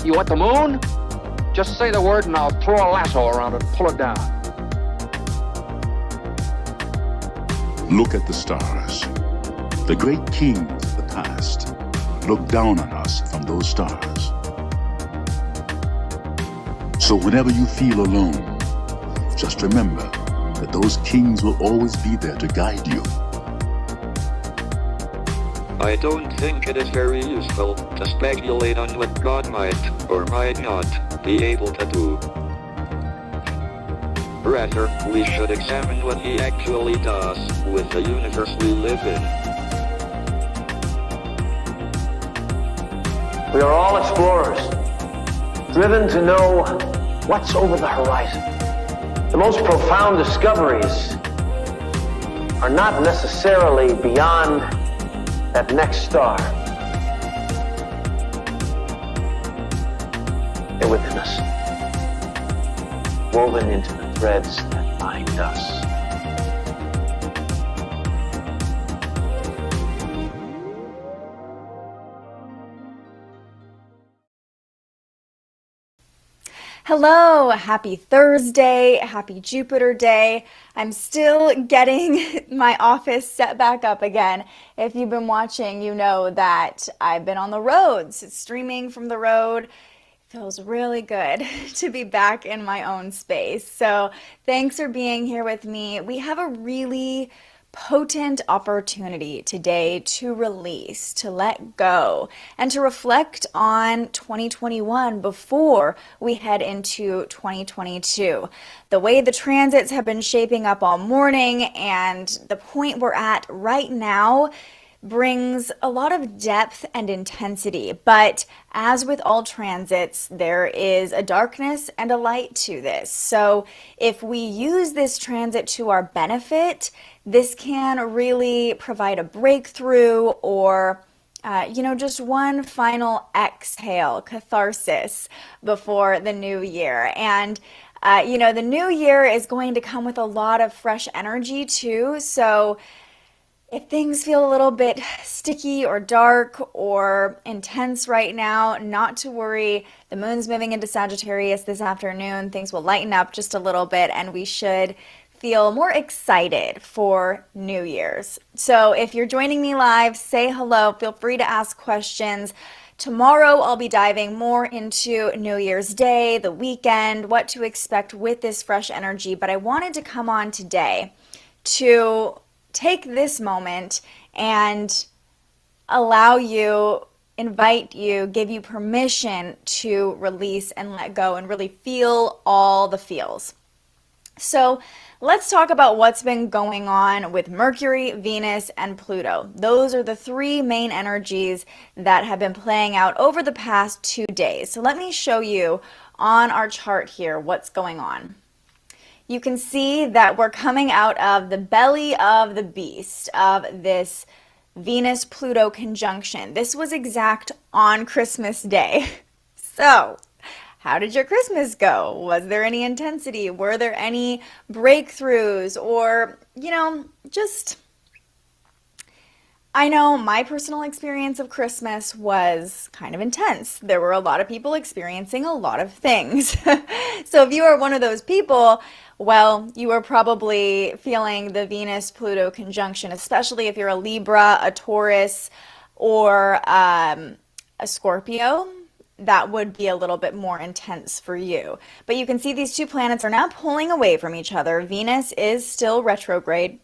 You want the moon? Just say the word and I'll throw a lasso around it and pull it down. Look at the stars. The great kings of the past look down on us from those stars. So whenever you feel alone, just remember that those kings will always be there to guide you. I don't think it is very useful to speculate on what God might or might not be able to do. Rather, we should examine what He actually does with the universe we live in. We are all explorers, driven to know what's over the horizon. The most profound discoveries are not necessarily beyond that next star. They're within us, woven into the threads that bind us. Hello, happy Thursday, happy Jupiter day. I'm still getting my office set back up again. If you've been watching, you know that I've been on the roads, streaming from the road. Feels really good to be back in my own space. So thanks for being here with me. We have a really potent opportunity today to release, to let go, and to reflect on 2021 before we head into 2022. The way the transits have been shaping up all morning and the point we're at right now brings a lot of depth and intensity. But as with all transits, there is a darkness and a light to this. So if we use this transit to our benefit, this can really provide a breakthrough or just one final exhale, catharsis before the new year. And the new year is going to come with a lot of fresh energy too. So if things feel a little bit sticky or dark or intense right now, not to worry. The moon's moving into Sagittarius this afternoon. Things will lighten up just a little bit and we should feel more excited for New Year's. So if you're joining me live, say hello. Feel free to ask questions. Tomorrow, I'll be diving more into New Year's Day, the weekend, what to expect with this fresh energy. But I wanted to come on today to take this moment and allow you, invite you, give you permission to release and let go and really feel all the feels. So let's talk about what's been going on with Mercury, Venus, and Pluto. Those are the three main energies that have been playing out over the past 2 days. So let me show you on our chart here what's going on. You can see that we're coming out of the belly of the beast of this Venus-Pluto conjunction. This was exact on Christmas Day. So how did your Christmas go? Was there any intensity? Were there any breakthroughs? Or, I know my personal experience of Christmas was kind of intense. There were a lot of people experiencing a lot of things. So if you are one of those people, well, you are probably feeling the Venus-Pluto conjunction, especially if you're a Libra, a Taurus, or a Scorpio. That would be a little bit more intense for you. But you can see these two planets are now pulling away from each other. Venus is still retrograde.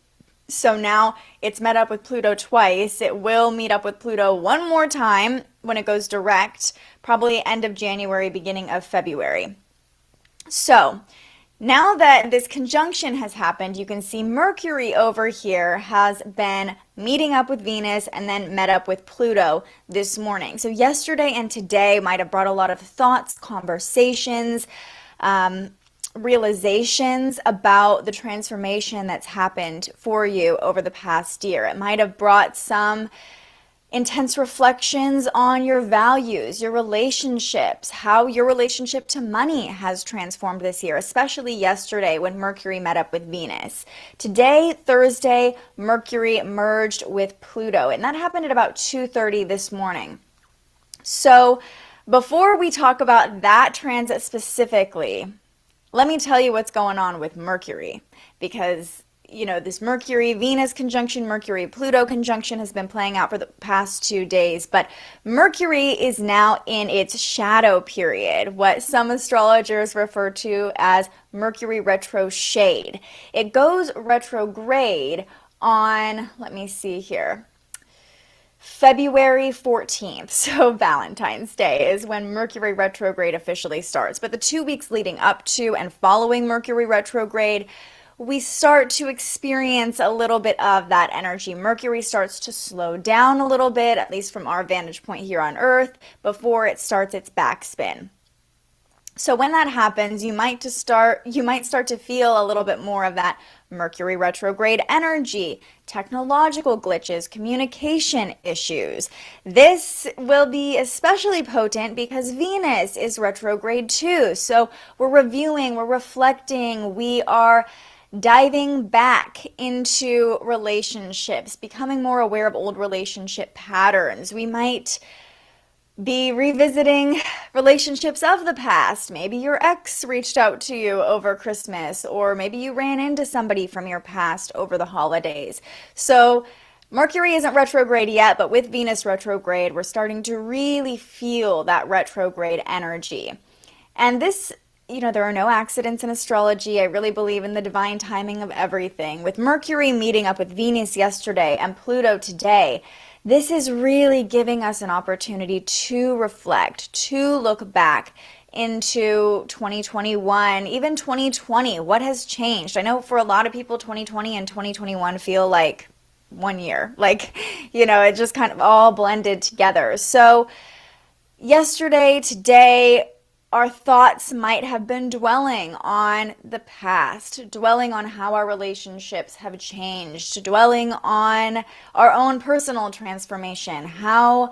So now it's met up with Pluto twice. It will meet up with Pluto one more time when it goes direct, probably end of January, beginning of February. So now that this conjunction has happened, you can see Mercury over here has been meeting up with Venus and then met up with Pluto this morning. So yesterday and today might have brought a lot of thoughts, conversations, realizations about the transformation that's happened for you over the past year. It might have brought some intense reflections on your values, your relationships, how your relationship to money has transformed this year, especially yesterday when Mercury met up with Venus. Today, Thursday, Mercury merged with Pluto, and that happened at about 2:30 this morning. So Before we talk about that transit specifically, let me tell you what's going on with Mercury, because this Mercury Venus conjunction, Mercury Pluto conjunction has been playing out for the past 2 days, but Mercury is now in its shadow period, what some astrologers refer to as Mercury retro shade. It goes retrograde on, let me see here, February 14th, so Valentine's Day is when Mercury retrograde officially starts. But the 2 weeks leading up to and following Mercury retrograde, we start to experience a little bit of that energy. Mercury starts to slow down a little bit, at least from our vantage point here on Earth, before it starts its backspin. So when that happens, you might start to feel a little bit more of that Mercury retrograde energy, technological glitches, communication issues. This will be especially potent because Venus is retrograde too. So we're reviewing, we're reflecting, we are diving back into relationships, becoming more aware of old relationship patterns. We might be revisiting relationships of the past. Maybe your ex reached out to you over Christmas, or maybe you ran into somebody from your past over the holidays. So Mercury isn't retrograde yet, but with Venus retrograde, we're starting to really feel that retrograde energy. And this, there are no accidents in astrology. I really believe in the divine timing of everything. With Mercury meeting up with Venus yesterday and Pluto today, this is really giving us an opportunity to reflect, to look back into 2021, even 2020. What has changed? I know for a lot of people, 2020 and 2021 feel like one year. It just kind of all blended together. So yesterday, today, our thoughts might have been dwelling on the past, dwelling on how our relationships have changed, dwelling on our own personal transformation, how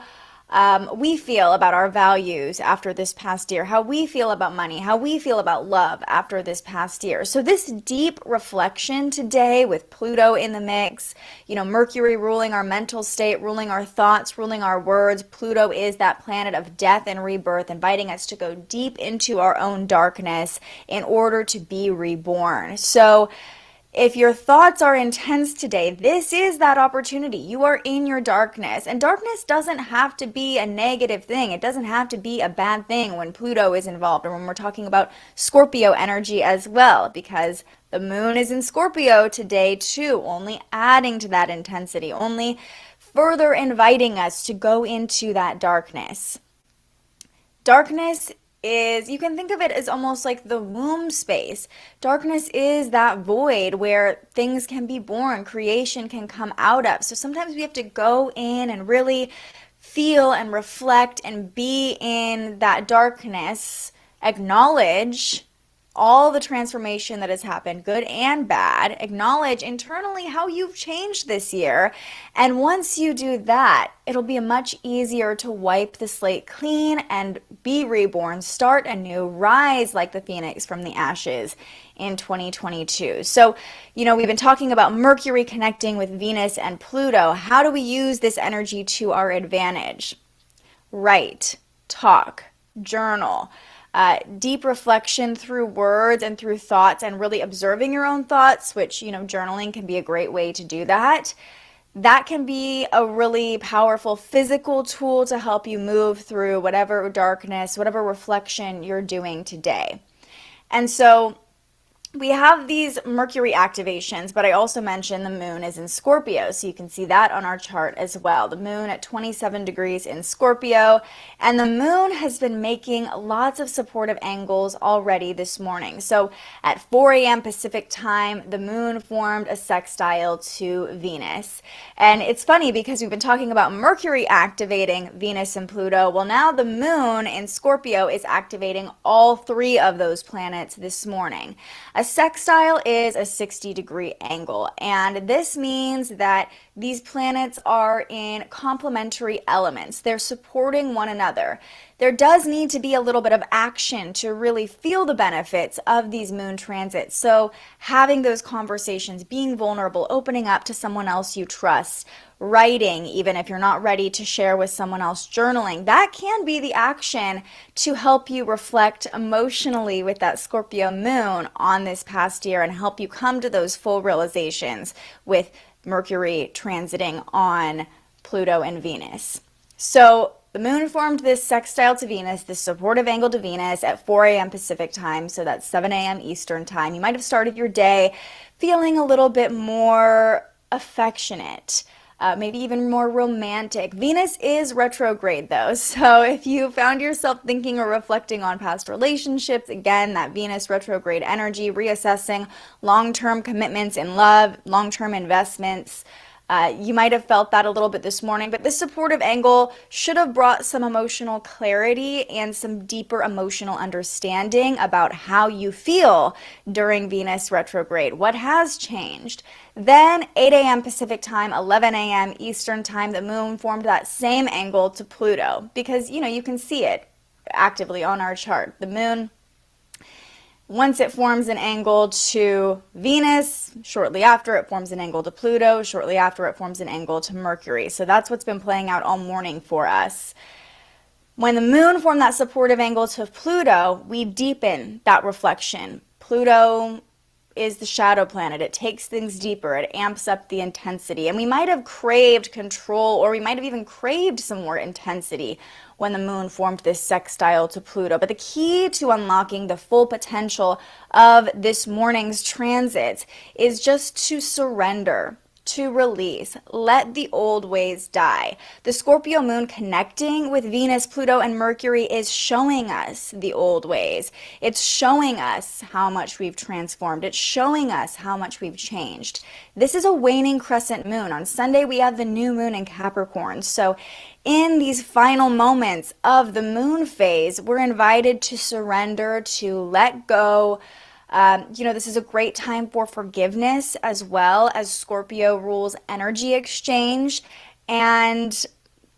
we feel about our values after this past year, how we feel about money, how we feel about love after this past year. So this deep reflection today with Pluto in the mix, Mercury ruling our mental state, ruling our thoughts, ruling our words. Pluto is that planet of death and rebirth, inviting us to go deep into our own darkness in order to be reborn. So if your thoughts are intense today, this is that opportunity. You are in your darkness. And darkness doesn't have to be a negative thing. It doesn't have to be a bad thing when Pluto is involved, or when we're talking about Scorpio energy as well, because the moon is in Scorpio today too, only adding to that intensity, only further inviting us to go into that darkness. Darkness is, you can think of it as almost like the womb space. Darkness is that void where things can be born, creation can come out of. So sometimes we have to go in and really feel and reflect and be in that darkness, acknowledge all the transformation that has happened, good and bad, acknowledge internally how you've changed this year. And once you do that, it'll be much easier to wipe the slate clean and be reborn, start anew, rise like the phoenix from the ashes in 2022. So, we've been talking about Mercury connecting with Venus and Pluto. How do we use this energy to our advantage? Write, talk, journal. Deep reflection through words and through thoughts, and really observing your own thoughts, which, journaling can be a great way to do that. That can be a really powerful physical tool to help you move through whatever darkness, whatever reflection you're doing today. And so we have these Mercury activations, but I also mentioned the moon is in Scorpio, so you can see that on our chart as well. The moon at 27 degrees in Scorpio, and the moon has been making lots of supportive angles already this morning. So at 4 a.m. Pacific time, the moon formed a sextile to Venus. And it's funny because we've been talking about Mercury activating Venus and Pluto. Well, now the moon in Scorpio is activating all three of those planets this morning. A sextile is a 60-degree angle, and this means that these planets are in complementary elements. They're supporting one another. there does need to be a little bit of action to really feel the benefits of these moon transits. So having those conversations, being vulnerable, opening up to someone else you trust, writing, even if you're not ready to share with someone else, journaling, that can be the action to help you reflect emotionally with that Scorpio moon on this past year and help you come to those full realizations with Mercury transiting on Pluto and Venus. So the moon formed this sextile to Venus, this supportive angle to Venus at 4 a.m. Pacific time, so that's 7 a.m. Eastern time. You might have started your day feeling a little bit more affectionate, maybe even more romantic. Venus is retrograde though, so if you found yourself thinking or reflecting on past relationships, again, that Venus retrograde energy, reassessing long-term commitments in love, long-term investments, you might have felt that a little bit this morning, but this supportive angle should have brought some emotional clarity and some deeper emotional understanding about how you feel during Venus retrograde. What has changed? Then 8 a.m. Pacific time, 11 a.m. Eastern time, the moon formed that same angle to Pluto because, you can see it actively on our chart. The moon, once it forms an angle to Venus, shortly after it forms an angle to Pluto, shortly after it forms an angle to Mercury. So that's what's been playing out all morning for us. When the moon formed that supportive angle to Pluto, we deepen that reflection. Pluto is the shadow planet. It takes things deeper. It amps up the intensity. And we might have craved control, or we might have even craved some more intensity when the moon formed this sextile to Pluto. But the key to unlocking the full potential of this morning's transits is just to surrender, to release, let the old ways die. The Scorpio moon connecting with Venus, Pluto, and Mercury is showing us the old ways. It's showing us how much we've transformed. It's showing us how much we've changed. This is a waning crescent moon. On Sunday, we have the new moon in Capricorn. So in these final moments of the moon phase, we're invited to surrender, to let go. This is a great time for forgiveness as well, as Scorpio rules energy exchange. And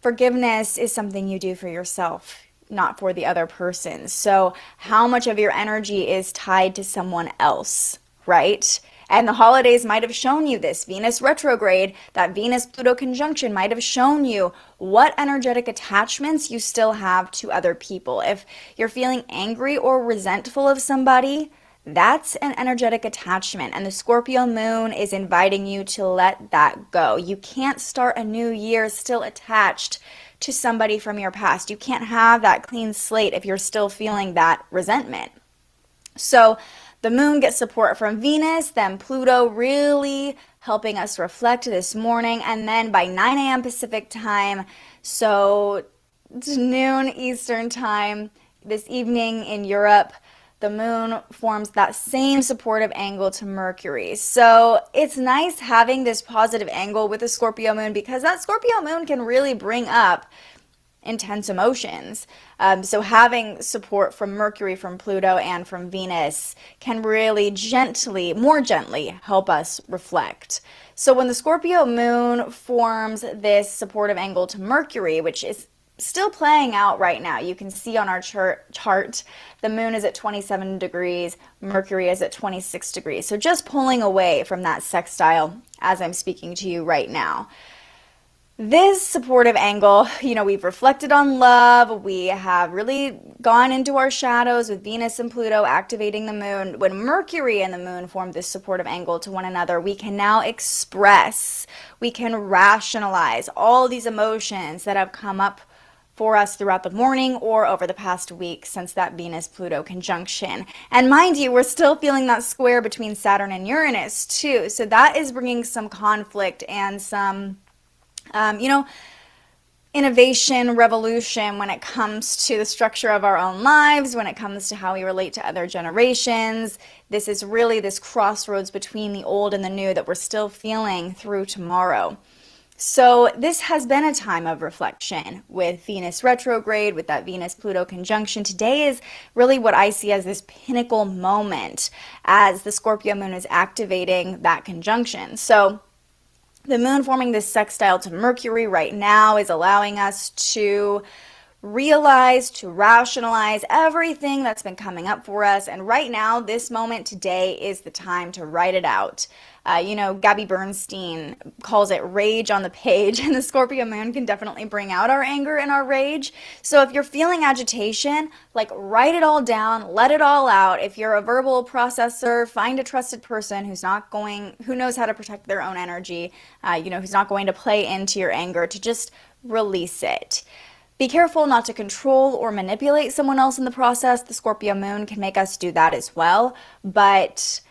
forgiveness is something you do for yourself, not for the other person. So how much of your energy is tied to someone else, right? And the holidays might have shown you this. Venus retrograde, that Venus-Pluto conjunction might have shown you what energetic attachments you still have to other people. If you're feeling angry or resentful of somebody, that's an energetic attachment, and the Scorpio moon is inviting you to let that go. You can't start a new year still attached to somebody from your past. You can't have that clean slate if you're still feeling that resentment. So the moon gets support from Venus, then Pluto really helping us reflect this morning, and then by 9 a.m. Pacific time, so noon Eastern time, this evening in Europe, the moon forms that same supportive angle to Mercury. So it's nice having this positive angle with the Scorpio moon because that Scorpio moon can really bring up intense emotions. So having support from Mercury, from Pluto, and from Venus can really more gently help us reflect. So when the Scorpio moon forms this supportive angle to Mercury, which is still playing out right now. You can see on our chart, the moon is at 27 degrees, Mercury is at 26 degrees. So just pulling away from that sextile as I'm speaking to you right now. This supportive angle, we've reflected on love. We have really gone into our shadows with Venus and Pluto activating the moon. When Mercury and the moon form this supportive angle to one another, we can now express, we can rationalize all these emotions that have come up for us throughout the morning or over the past week since that Venus-Pluto conjunction. And mind you, we're still feeling that square between Saturn and Uranus too. So that is bringing some conflict and some, innovation, revolution when it comes to the structure of our own lives, when it comes to how we relate to other generations. This is really this crossroads between the old and the new that we're still feeling through tomorrow. So this has been a time of reflection with Venus retrograde, with that Venus-Pluto conjunction. Today is really what I see as this pinnacle moment as the Scorpio moon is activating that conjunction. So the moon forming this sextile to Mercury right now is allowing us to realize, to rationalize everything that's been coming up for us. And right now, this moment today is the time to write it out. Gabby Bernstein calls it rage on the page, and the Scorpio moon can definitely bring out our anger and our rage. So if you're feeling agitation, like write it all down, let it all out. If you're a verbal processor, find a trusted person who knows how to protect their own energy, who's not going to play into your anger, to just release it. Be careful not to control or manipulate someone else in the process. The Scorpio moon can make us do that as well, but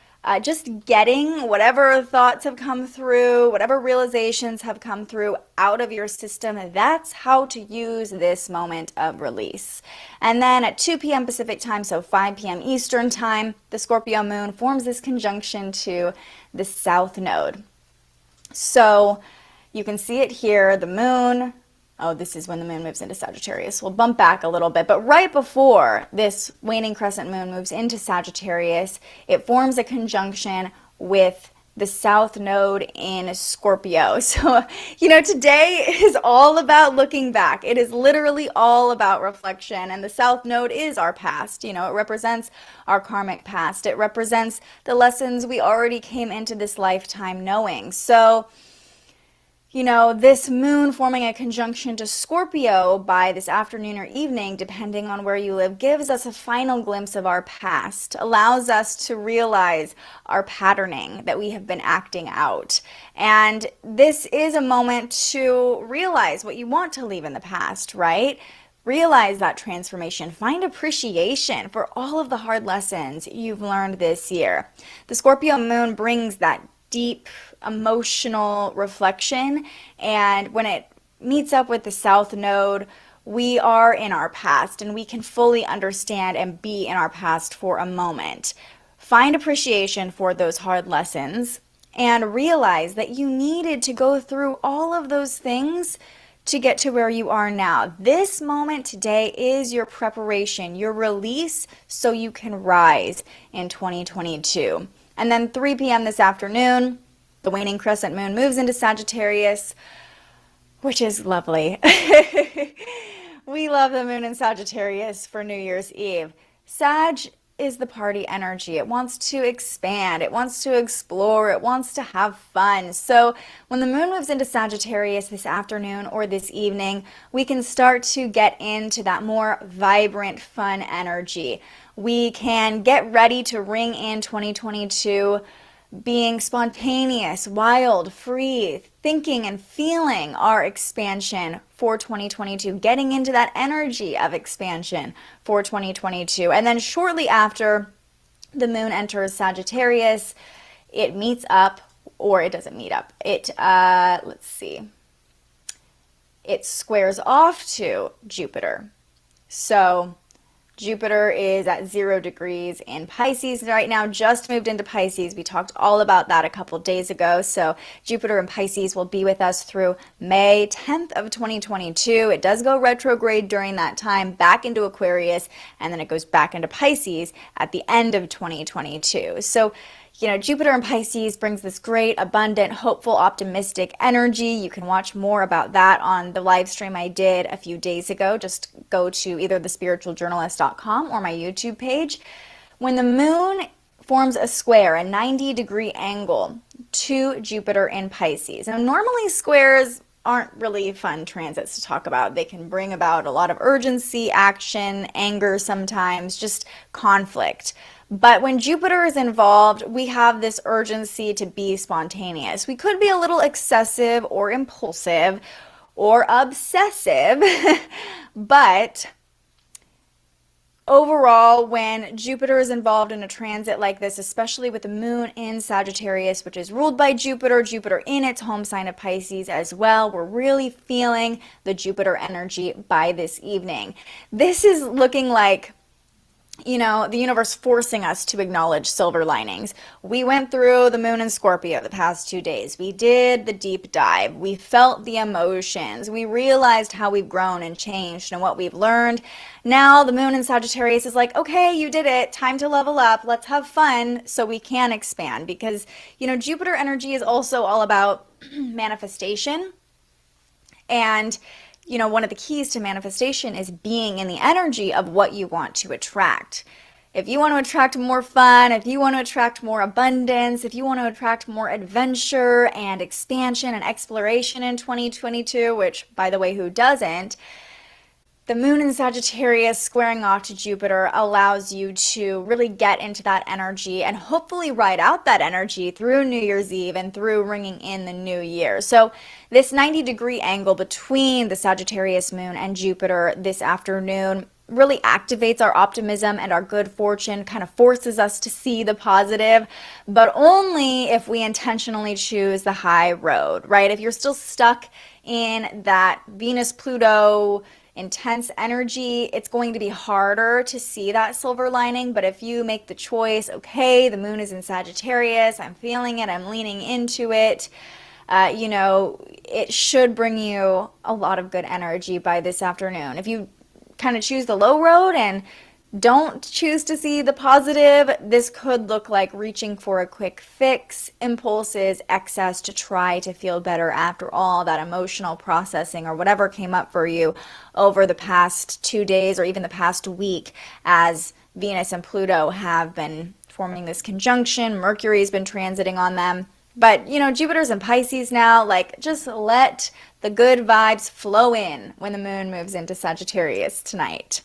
just getting whatever thoughts have come through, whatever realizations have come through out of your system, that's how to use this moment of release. And then at 2 p.m. Pacific time, so 5 p.m. Eastern time, the Scorpio moon forms this conjunction to the South Node. So you can see it here, the moon. Oh, this is when the moon moves into Sagittarius. We'll bump back a little bit, but right before this waning crescent moon moves into Sagittarius, it forms a conjunction with the South Node in Scorpio. So, today is all about looking back. It is literally all about reflection, and the South Node is our past. It represents our karmic past. It represents the lessons we already came into this lifetime knowing. So, this moon forming a conjunction to Scorpio by this afternoon or evening, depending on where you live, gives us a final glimpse of our past, allows us to realize our patterning that we have been acting out. And this is a moment to realize what you want to leave in the past, right? Realize that transformation. Find appreciation for all of the hard lessons you've learned this year. The Scorpio moon brings that deep emotional reflection, and when it meets up with the South Node, we are in our past and we can fully understand and be in our past for a moment. Find appreciation for those hard lessons and realize that you needed to go through all of those things to get to where you are now. This moment today is your preparation, your release, so you can rise in 2022. And then 3 p.m. this afternoon, the waning crescent moon moves into Sagittarius, which is lovely. We love the moon in Sagittarius for New Year's Eve. Sag is the party energy. It wants to expand. It wants to explore. It wants to have fun. So when the moon moves into Sagittarius this afternoon or this evening, we can start to get into that more vibrant, fun energy. We can get ready to ring in 2022 being spontaneous, wild, free, thinking and feeling our expansion for 2022, getting into that energy of expansion for 2022. And then shortly after the moon enters Sagittarius, it meets up, or it doesn't meet up. It squares off to Jupiter. So Jupiter is at 0 degrees in Pisces right now, just moved into Pisces. We talked all about that a couple days ago. So Jupiter in Pisces will be with us through May 10th of 2022. It does go retrograde during that time, back into Aquarius, and then it goes back into Pisces at the end of 2022. So Jupiter in Pisces brings this great, abundant, hopeful, optimistic energy. You can watch more about that on the live stream I did a few days ago. Just go to either thespiritualjournalist.com or my YouTube page. When the moon forms a square, a 90-degree angle to Jupiter in Pisces. Now, normally squares aren't really fun transits to talk about. They can bring about a lot of urgency, action, anger sometimes, just conflict. But when Jupiter is involved, we have this urgency to be spontaneous. We could be a little excessive or impulsive or obsessive, but overall, when Jupiter is involved in a transit like this, especially with the moon in Sagittarius, which is ruled by Jupiter, Jupiter in its home sign of Pisces as well, we're really feeling the Jupiter energy by this evening. This is looking like the universe forcing us to acknowledge silver linings. We went through the moon in Scorpio the past 2 days. We did the deep dive. We felt the emotions. We realized how we've grown and changed and what we've learned. Now the moon in Sagittarius is like, okay, you did it. Time to level up. Let's have fun so we can expand, because, Jupiter energy is also all about manifestation. And one of the keys to manifestation is being in the energy of what you want to attract. If you want to attract more fun, if you want to attract more abundance, if you want to attract more adventure and expansion and exploration in 2022, which, by the way, who doesn't? The moon in Sagittarius squaring off to Jupiter allows you to really get into that energy and hopefully ride out that energy through New Year's Eve and through ringing in the new year. So this 90-degree angle between the Sagittarius moon and Jupiter this afternoon really activates our optimism and our good fortune, kind of forces us to see the positive, but only if we intentionally choose the high road, right? If you're still stuck in that Venus-Pluto intense energy, it's going to be harder to see that silver lining. But if you make the choice, okay, the moon is in Sagittarius, I'm feeling it, I'm leaning into it, it should bring you a lot of good energy by this afternoon. If you kind of choose the low road and don't choose to see the positive, this could look like reaching for a quick fix, impulses, excess to try to feel better after all that emotional processing or whatever came up for you over the past 2 days or even the past week as Venus and Pluto have been forming this conjunction. Mercury's been transiting on them. But, Jupiter's in Pisces now. Just let the good vibes flow in when the moon moves into Sagittarius tonight.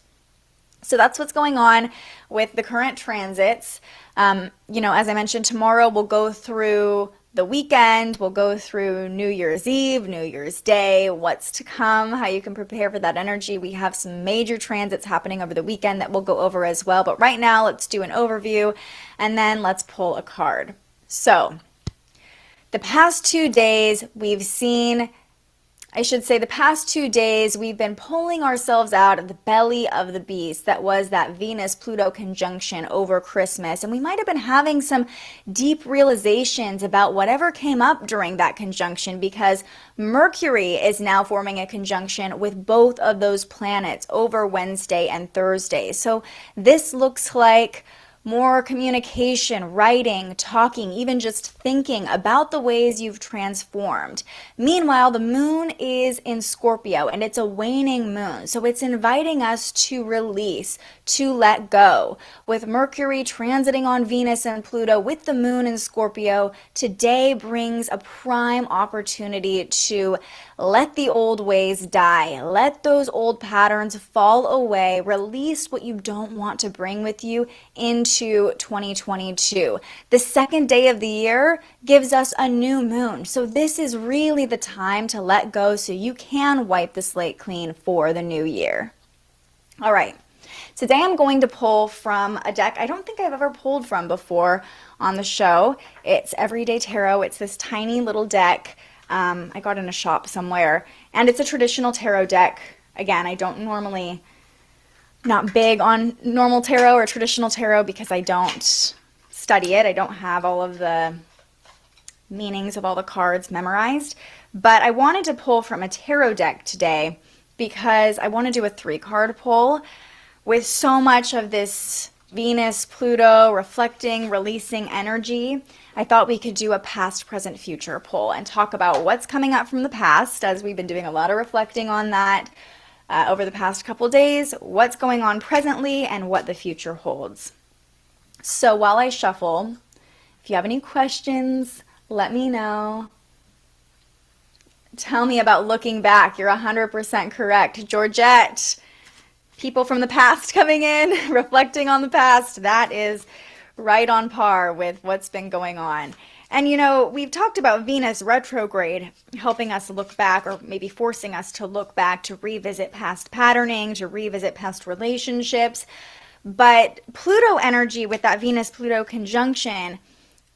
So that's what's going on with the current transits. As I mentioned, tomorrow we'll go through the weekend, we'll go through New Year's Eve, New Year's Day, what's to come, how you can prepare for that energy. We have some major transits happening over the weekend that we'll go over as well. But right now, let's do an overview and then let's pull a card. So the past 2 days we've been pulling ourselves out of the belly of the beast that was that Venus-Pluto conjunction over Christmas. And we might have been having some deep realizations about whatever came up during that conjunction, because Mercury is now forming a conjunction with both of those planets over Wednesday and Thursday. So this looks like more communication, writing, talking, even just thinking about the ways you've transformed. Meanwhile, the moon is in Scorpio and it's a waning moon. So it's inviting us to release, to let go. With Mercury transiting on Venus and Pluto with the moon in Scorpio, today brings a prime opportunity to let the old ways die. Let those old patterns fall away. Release what you don't want to bring with you into 2022. The second day of the year gives us a new moon. So this is really the time to let go so you can wipe the slate clean for the new year. All right. Today I'm going to pull from a deck I don't think I've ever pulled from before on the show. It's Everyday Tarot. It's this tiny little deck I got in a shop somewhere, and it's a traditional tarot deck. Again, not big on normal tarot or traditional tarot because I don't study it. I don't have all of the meanings of all the cards memorized. But I wanted to pull from a tarot deck today because I want to do a 3-card pull with so much of this Venus, Pluto, reflecting, releasing energy. I thought we could do a past, present, future pull and talk about what's coming up from the past, as we've been doing a lot of reflecting on that over the past couple days, what's going on presently, and what the future holds. So while I shuffle, if you have any questions, let me know. Tell me about looking back. You're 100% correct. Georgette, people from the past coming in, reflecting on the past. That is right on par with what's been going on. And we've talked about Venus retrograde helping us look back, or maybe forcing us to look back, to revisit past patterning, to revisit past relationships. But Pluto energy with that Venus-Pluto conjunction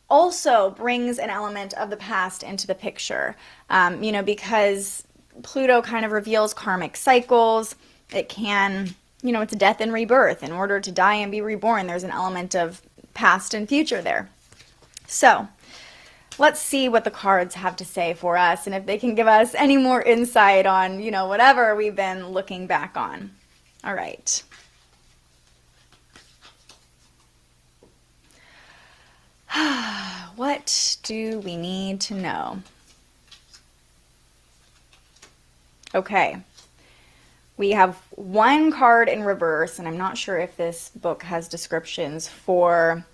also brings an element of the past into the picture, because Pluto kind of reveals karmic cycles. It can, it's death and rebirth. In order to die and be reborn, there's an element of past and future there. So let's see what the cards have to say for us and if they can give us any more insight on, whatever we've been looking back on. All right. What do we need to know? Okay. We have one card in reverse, and I'm not sure if this book has descriptions for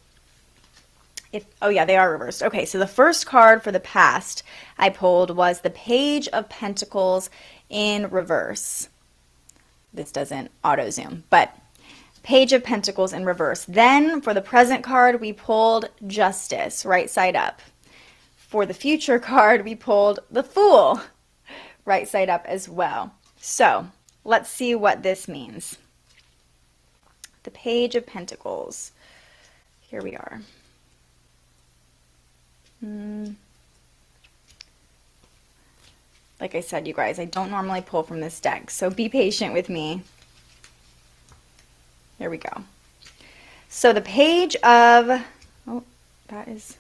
if, oh yeah, they are reversed. Okay, so the first card for the past I pulled was the Page of Pentacles in reverse. This doesn't auto zoom, but Page of Pentacles in reverse. Then for the present card, we pulled Justice, right side up. For the future card, we pulled the Fool, right side up as well. So let's see what this means. The Page of Pentacles. Here we are. Like I said, you guys, I don't normally pull from this deck, so be patient with me. Here we go. So the Page of, oh, that is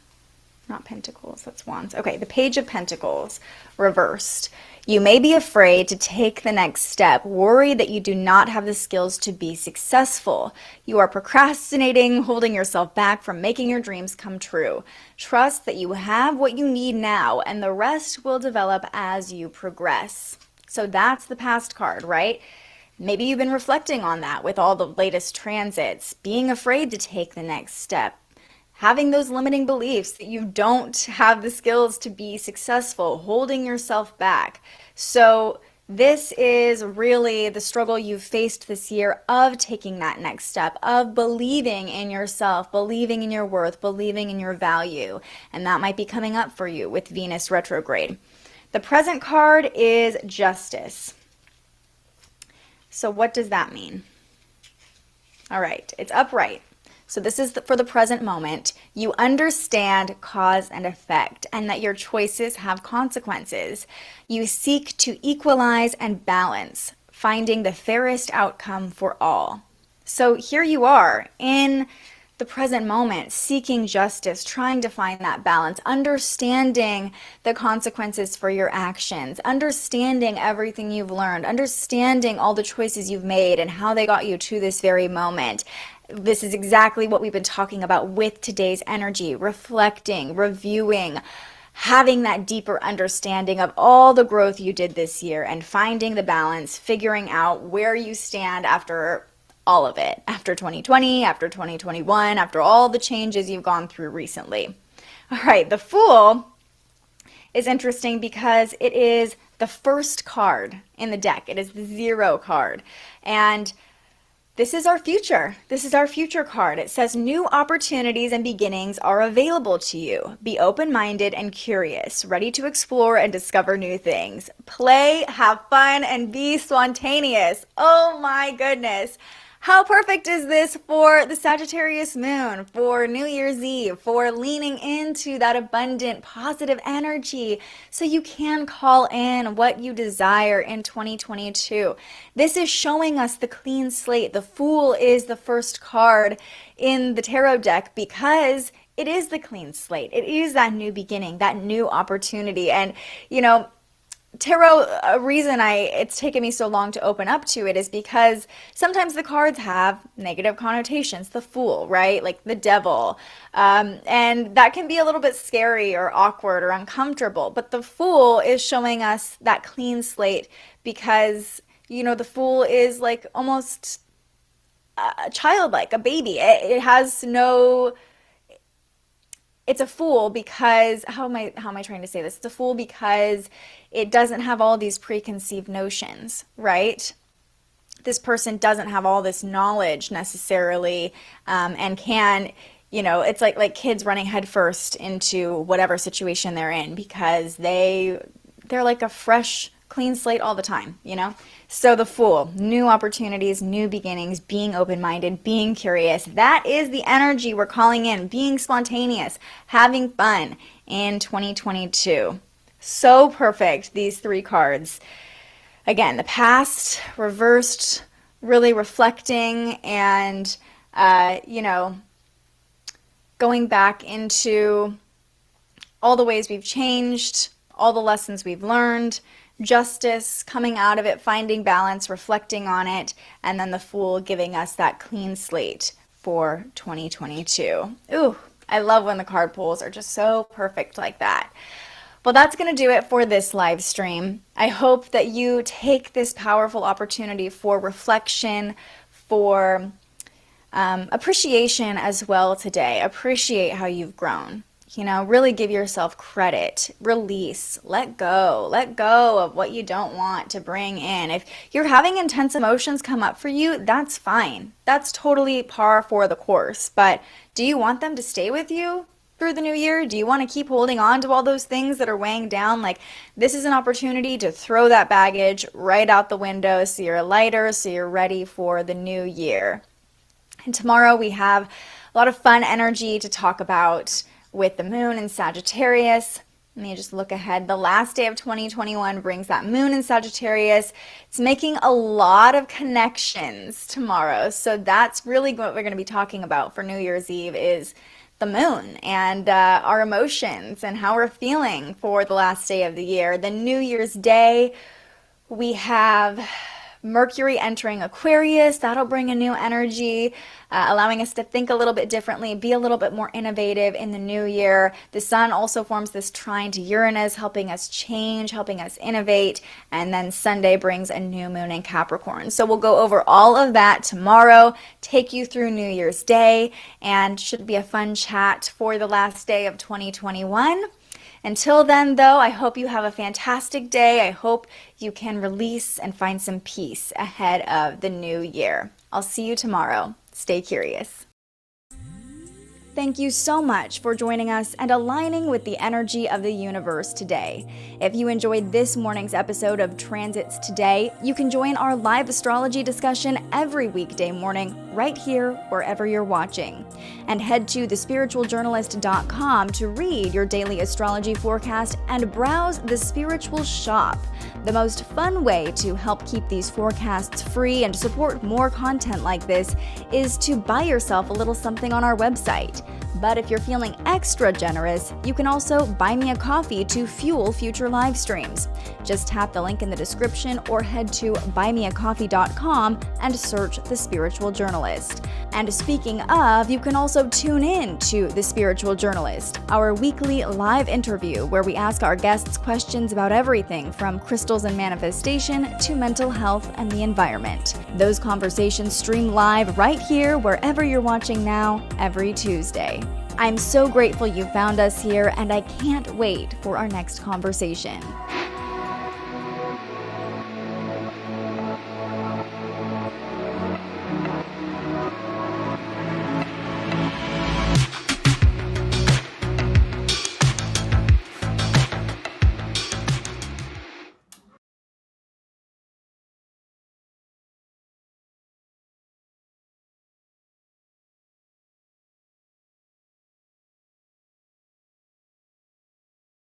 not Pentacles, that's Wands. Okay, the Page of Pentacles reversed. You may be afraid to take the next step, worried that you do not have the skills to be successful. You are procrastinating, holding yourself back from making your dreams come true. Trust that you have what you need now, and the rest will develop as you progress. So that's the past card, right? Maybe you've been reflecting on that with all the latest transits, being afraid to take the next step, having those limiting beliefs that you don't have the skills to be successful, holding yourself back. So this is really the struggle you've faced this year of taking that next step, of believing in yourself, believing in your worth, believing in your value. And that might be coming up for you with Venus retrograde. The present card is Justice. So what does that mean? All right, it's upright. So this is for the present moment. You understand cause and effect and that your choices have consequences. You seek to equalize and balance, finding the fairest outcome for all. So here you are in the present moment, seeking justice, trying to find that balance, understanding the consequences for your actions, understanding everything you've learned, understanding all the choices you've made and how they got you to this very moment. This is exactly what we've been talking about with today's energy, reflecting, reviewing, having that deeper understanding of all the growth you did this year and finding the balance, figuring out where you stand after all of it, after 2020, after 2021, after all the changes you've gone through recently. All right, the Fool is interesting because it is the first card in the deck. It is the 0 card. And this is our future. This is our future card. It says new opportunities and beginnings are available to you. Be open-minded and curious, ready to explore and discover new things. Play, have fun, and be spontaneous. Oh my goodness. How perfect is this for the Sagittarius moon, for New Year's Eve, for leaning into that abundant, positive energy so you can call in what you desire in 2022. This is showing us the clean slate. The Fool is the first card in the tarot deck because it is the clean slate. It is that new beginning, that new opportunity. And, you know, tarot, a reason it's taken me so long to open up to it is because sometimes the cards have negative connotations. The Fool, right? Like the devil. And that can be a little bit scary or awkward or uncomfortable. But the Fool is showing us that clean slate because, you know, the Fool is like almost childlike, a baby. It has no... It's a fool because, how am I trying to say this? It's a fool because it doesn't have all these preconceived notions, right? This person doesn't have all this knowledge necessarily, and can, you know, it's like kids running headfirst into whatever situation they're in because they're like a fresh, clean slate all the time, you know? So the Fool, new opportunities, new beginnings, being open-minded, being curious. That is the energy we're calling in, being spontaneous, having fun in 2022. So perfect, these 3 cards. Again, the past, reversed, really reflecting and, you know, going back into all the ways we've changed, all the lessons we've learned, justice, coming out of it, finding balance, reflecting on it, and then the Fool giving us that clean slate for 2022. Ooh, I love when the card pulls are just so perfect like that. Well, that's going to do it for this live stream. I hope that you take this powerful opportunity for reflection, for appreciation as well today. Appreciate how you've grown. You know, really give yourself credit, release, let go of what you don't want to bring in. If you're having intense emotions come up for you, that's fine. That's totally par for the course. But do you want them to stay with you through the new year? Do you want to keep holding on to all those things that are weighing down? Like, this is an opportunity to throw that baggage right out the window so you're lighter, so you're ready for the new year. And tomorrow we have a lot of fun energy to talk about with the moon in Sagittarius. Let me just look ahead. The last day of 2021 brings that moon in Sagittarius. It's making a lot of connections tomorrow. So that's really what we're going to be talking about for New Year's Eve is the moon and our emotions and how we're feeling for the last day of the year. The New Year's Day, we have Mercury entering Aquarius. That'll bring a new energy, allowing us to think a little bit differently, be a little bit more innovative in the new year. The sun also forms this trine to Uranus, helping us change, helping us innovate. And then Sunday brings a new moon in Capricorn. So we'll go over all of that tomorrow, take you through New Year's Day, and should be a fun chat for the last day of 2021. Until then, though, I hope you have a fantastic day. I hope you can release and find some peace ahead of the new year. I'll see you tomorrow. Stay curious. Thank you so much for joining us and aligning with the energy of the universe today. If you enjoyed this morning's episode of Transits Today, you can join our live astrology discussion every weekday morning right here wherever you're watching. And head to thespiritualjournalist.com to read your daily astrology forecast and browse the Spiritual Shop. The most fun way to help keep these forecasts free and support more content like this is to buy yourself a little something on our website. But if you're feeling extra generous, you can also buy me a coffee to fuel future live streams. Just tap the link in the description or head to buymeacoffee.com and search The Spiritual Journalist. And speaking of, you can also tune in to The Spiritual Journalist, our weekly live interview where we ask our guests questions about everything from crystals and manifestation to mental health and the environment. Those conversations stream live right here wherever you're watching now every Tuesday. I'm so grateful you found us here, and I can't wait for our next conversation.